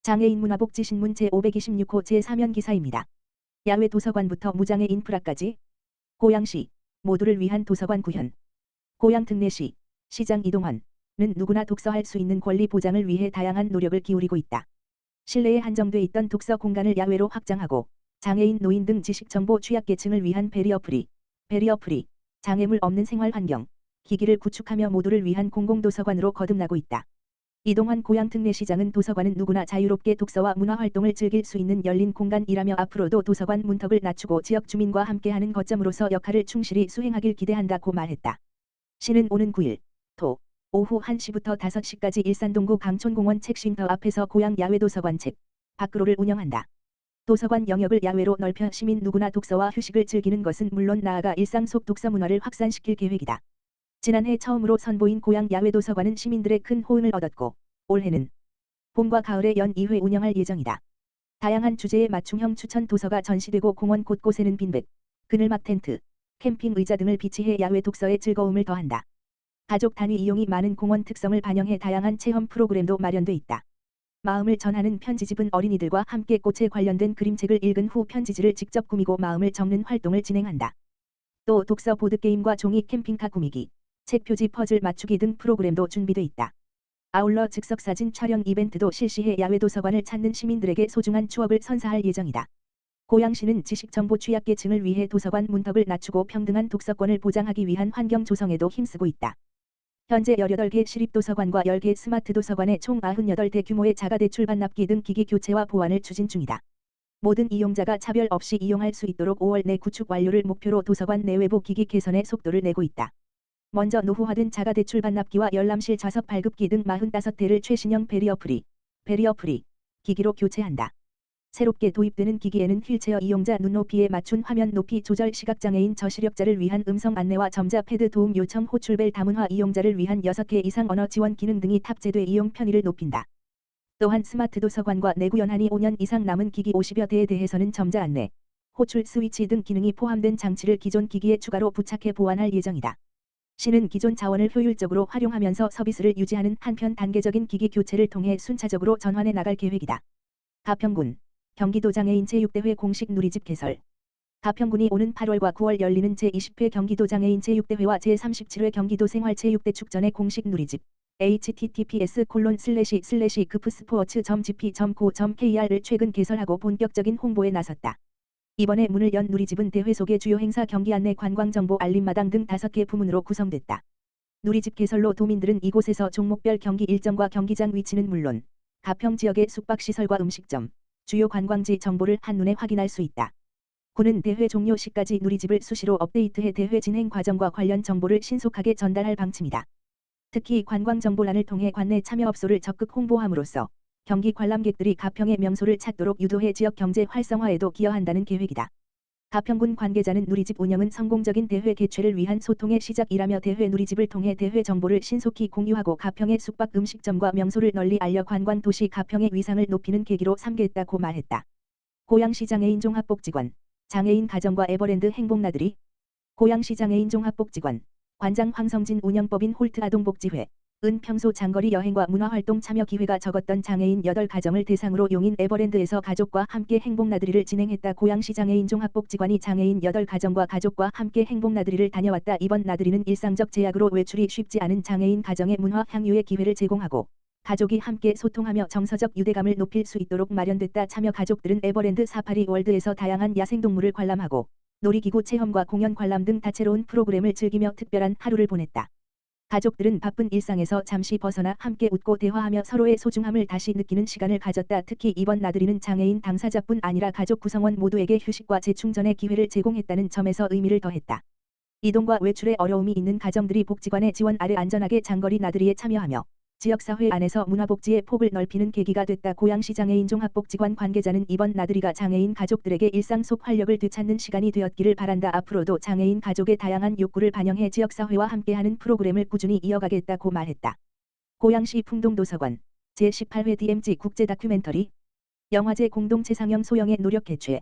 장애인 문화복지신문 제526호 제3연 기사입니다. 야외 도서관부터 무장애 인프라까지 고양시 모두를 위한 도서관 구현. 고양 특례시 시장 이동환은 누구나 독서할 수 있는 권리 보장을 위해 다양한 노력을 기울이고 있다. 실내에 한정돼 있던 독서 공간을 야외로 확장하고 장애인, 노인 등 지식정보 취약계층을 위한 베리어프리, 장애물 없는 생활 환경, 기기를 구축하며 모두를 위한 공공도서관으로 거듭나고 있다. 이동환 고양특례시장은 도서관은 누구나 자유롭게 독서와 문화활동을 즐길 수 있는 열린 공간이라며 앞으로도 도서관 문턱을 낮추고 지역 주민과 함께하는 거점으로서 역할을 충실히 수행하길 기대한다고 말했다. 시는 오는 9일 토 오후 1시부터 5시까지 일산동구 강촌공원 책쉼터 앞에서 고양 야외도서관 책 밖으로를 운영한다. 도서관 영역을 야외로 넓혀 시민 누구나 독서와 휴식을 즐기는 것은 물론 나아가 일상 속 독서 문화를 확산시킬 계획이다. 지난해 처음으로 선보인 고양 야외도서관은 시민들의 큰 호응을 얻었고 올해는 봄과 가을에 연 2회 운영할 예정이다. 다양한 주제의 맞춤형 추천 도서가 전시되고 공원 곳곳에는 빈백, 그늘막 텐트, 캠핑 의자 등을 비치해 야외 독서의 즐거움을 더한다. 가족 단위 이용이 많은 공원 특성을 반영해 다양한 체험 프로그램도 마련돼 있다. 마음을 전하는 편지집은 어린이들과 함께 꽃에 관련된 그림책을 읽은 후 편지지를 직접 꾸미고 마음을 적는 활동을 진행한다. 또 독서 보드게임과 종이 캠핑카 꾸미기, 책 표지 퍼즐 맞추기 등 프로그램도 준비돼 있다. 아울러 즉석사진 촬영 이벤트도 실시해 야외 도서관을 찾는 시민들에게 소중한 추억을 선사할 예정이다. 고양시는 지식정보 취약계층을 위해 도서관 문턱을 낮추고 평등한 독서권을 보장하기 위한 환경 조성에도 힘쓰고 있다. 현재 18개 시립도서관과 10개 스마트도서관에 총 98대 규모의 자가대출 반납기 등 기기 교체와 보완을 추진 중이다. 모든 이용자가 차별 없이 이용할 수 있도록 5월 내 구축 완료를 목표로 도서관 내외부 기기 개선에 속도를 내고 있다. 먼저 노후화된 자가대출 반납기와 열람실 좌석 발급기 등 45대를 최신형 베리어프리 기기로 교체한다. 새롭게 도입되는 기기에는 휠체어 이용자 눈높이에 맞춘 화면 높이 조절, 시각장애인 저시력자를 위한 음성 안내와 점자 패드 도움 요청, 호출벨 다문화 이용자를 위한 6개 이상 언어 지원 기능 등이 탑재돼 이용 편의를 높인다. 또한 스마트 도서관과 내구 연한이 5년 이상 남은 기기 50여 대에 대해서는 점자 안내, 호출 스위치 등 기능이 포함된 장치를 기존 기기에 추가로 부착해 보완할 예정이다. 시는 기존 자원을 효율적으로 활용하면서 서비스를 유지하는 한편 단계적인 기기 교체를 통해 순차적으로 전환해 나갈 계획이다. 가평군 경기도 장애인 제6대회 공식 누리집 개설. 가평군이 오는 8월과 9월 열리는 제20회 경기도 장애인 제6대회와 제37회 경기도 생활체육대축전의 공식 누리집 https://gpsports.gp.co.kr을 최근 개설하고 본격적인 홍보에 나섰다. 이번에 문을 연 누리집은 대회 속의 주요 행사, 경기 안내, 관광정보, 알림마당 등 5개 부문으로 구성됐다. 누리집 개설로 도민들은 이곳에서 종목별 경기 일정과 경기장 위치는 물론 가평 지역의 숙박시설과 음식점, 주요 관광지 정보를 한눈에 확인할 수 있다. 군은 대회 종료 시까지 누리집을 수시로 업데이트해 대회 진행 과정과 관련 정보를 신속하게 전달할 방침이다. 특히 관광정보란을 통해 관내 참여업소를 적극 홍보함으로써 경기 관람객들이 가평의 명소를 찾도록 유도해 지역 경제 활성화에도 기여한다는 계획이다. 가평군 관계자는 누리집 운영은 성공적인 대회 개최를 위한 소통의 시작이라며 대회 누리집을 통해 대회 정보를 신속히 공유하고 가평의 숙박 음식점과 명소를 널리 알려 관광도시 가평의 위상을 높이는 계기로 삼겠다고 말했다. 고양시 장애인 종합복지관 장애인 가정과 에버랜드 행복나들이 고양시 장애인 종합복지관 관장 황성진 운영법인 홀트 아동복지회 은 평소 장거리 여행과 문화활동 참여 기회가 적었던 장애인 8가정을 대상으로 용인 에버랜드에서 가족과 함께 행복나들이를 진행했다. 고양시 장애인 종합복지관이 장애인 8가정과 가족과 함께 행복나들이를 다녀왔다. 이번 나들이는 일상적 제약으로 외출이 쉽지 않은 장애인 가정의 문화 향유의 기회를 제공하고 가족이 함께 소통하며 정서적 유대감을 높일 수 있도록 마련됐다. 참여 가족들은 에버랜드 사파리 월드에서 다양한 야생동물을 관람하고 놀이기구 체험과 공연 관람 등 다채로운 프로그램을 즐기며 특별한 하루를 보냈다. 가족들은 바쁜 일상에서 잠시 벗어나 함께 웃고 대화하며 서로의 소중함을 다시 느끼는 시간을 가졌다. 특히 이번 나들이는 장애인 당사자뿐 아니라 가족 구성원 모두에게 휴식과 재충전의 기회를 제공했다는 점에서 의미를 더했다. 이동과 외출에 어려움이 있는 가정들이 복지관의 지원 아래 안전하게 장거리 나들이에 참여하며 지역사회 안에서 문화복지의 폭을 넓히는 계기가 됐다. 고양시 장애인 종합복지관 관계자는 이번 나들이가 장애인 가족들에게 일상 속 활력을 되찾는 시간이 되었기를 바란다. 앞으로도 장애인 가족의 다양한 욕구를 반영해 지역사회와 함께하는 프로그램을 꾸준히 이어가겠다고 말했다. 고양시 풍동도서관 제18회 DMZ 국제 다큐멘터리 영화제 공동체 상영 소영의 노력 개최.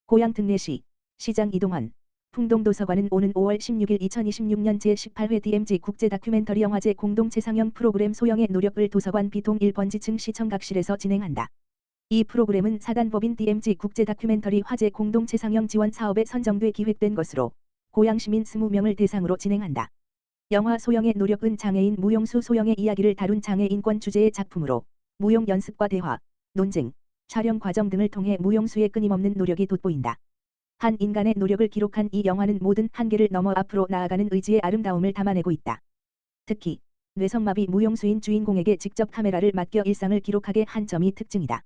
고양 특례시 시장 이동환 풍동도서관은 오는 5월 16일 2026년 제18회 DMZ 국제 다큐멘터리 영화제 공동체 상영 프로그램 소영의 노력을 도서관 B동 1번지층 시청각실에서 진행한다. 이 프로그램은 사단법인 DMZ 국제 다큐멘터리 화제 공동체 상영 지원 사업에 선정돼 기획된 것으로 고양 시민 20명을 대상으로 진행한다. 영화 소영의 노력은 장애인 무용수 소영의 이야기를 다룬 장애인권 주제의 작품으로 무용 연습과 대화, 논쟁, 촬영 과정 등을 통해 무용수의 끊임없는 노력이 돋보인다. 한 인간의 노력을 기록한 이 영화는 모든 한계를 넘어 앞으로 나아가는 의지의 아름다움을 담아내고 있다. 특히 뇌성마비 무용수인 주인공에게 직접 카메라를 맡겨 일상을 기록하게 한 점이 특징이다.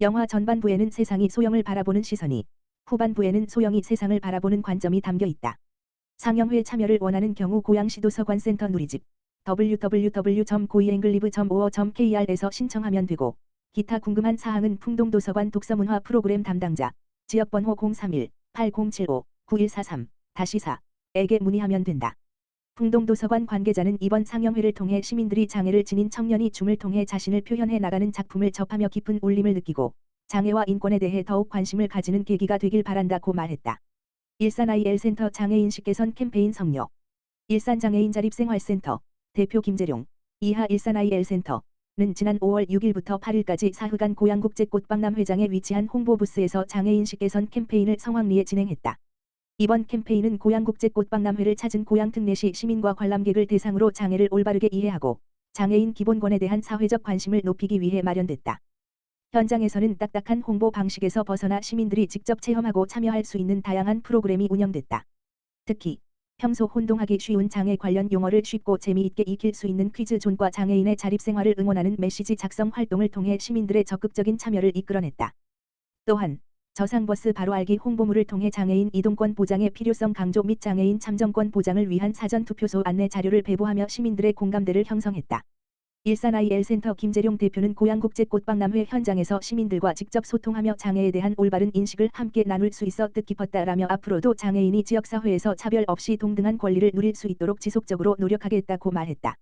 영화 전반부에는 세상이 소영을 바라보는 시선이, 후반부에는 소영이 세상을 바라보는 관점이 담겨 있다. 상영회 참여를 원하는 경우 고양시 도서관센터 누리집 www.goianglive.or.kr에서 신청하면 되고, 기타 궁금한 사항은 풍동도서관 독서문화 프로그램 담당자 지역번호 031-8075-9143-4에게 문의하면 된다. 풍동도서관 관계자는 이번 상영회를 통해 시민들이 장애를 지닌 청년이 춤을 통해 자신을 표현해 나가는 작품을 접하며 깊은 울림을 느끼고 장애와 인권에 대해 더욱 관심을 가지는 계기가 되길 바란다고 말했다. 일산 IL센터 장애인식 개선 캠페인 성료. 일산장애인자립생활센터 대표 김재룡, 이하 일산 IL센터는 지난 5월 6일부터 8일까지 사흘간 고양국제꽃박람 회장에 위치한 홍보부스에서 장애인식 개선 캠페인을 성황리에 진행했다. 이번 캠페인은 고양국제꽃박람회를 찾은 고양 특례시 시민과 관람객을 대상으로 장애를 올바르게 이해하고 장애인 기본권에 대한 사회적 관심을 높이기 위해 마련됐다. 현장에서는 딱딱한 홍보 방식에서 벗어나 시민들이 직접 체험하고 참여할 수 있는 다양한 프로그램이 운영됐다. 특히 평소 혼동하기 쉬운 장애 관련 용어를 쉽고 재미있게 익힐 수 있는 퀴즈존과 장애인의 자립생활을 응원하는 메시지 작성 활동을 통해 시민들의 적극적인 참여를 이끌어냈다. 또한 저상버스 바로 알기 홍보물을 통해 장애인 이동권 보장의 필요성 강조 및 장애인 참정권 보장을 위한 사전투표소 안내 자료를 배부하며 시민들의 공감대를 형성했다. 일산 IL센터 김재룡 대표는 고양국제꽃박람회 현장에서 시민들과 직접 소통하며 장애에 대한 올바른 인식을 함께 나눌 수 있어 뜻깊었다라며 앞으로도 장애인이 지역사회에서 차별 없이 동등한 권리를 누릴 수 있도록 지속적으로 노력하겠다고 말했다.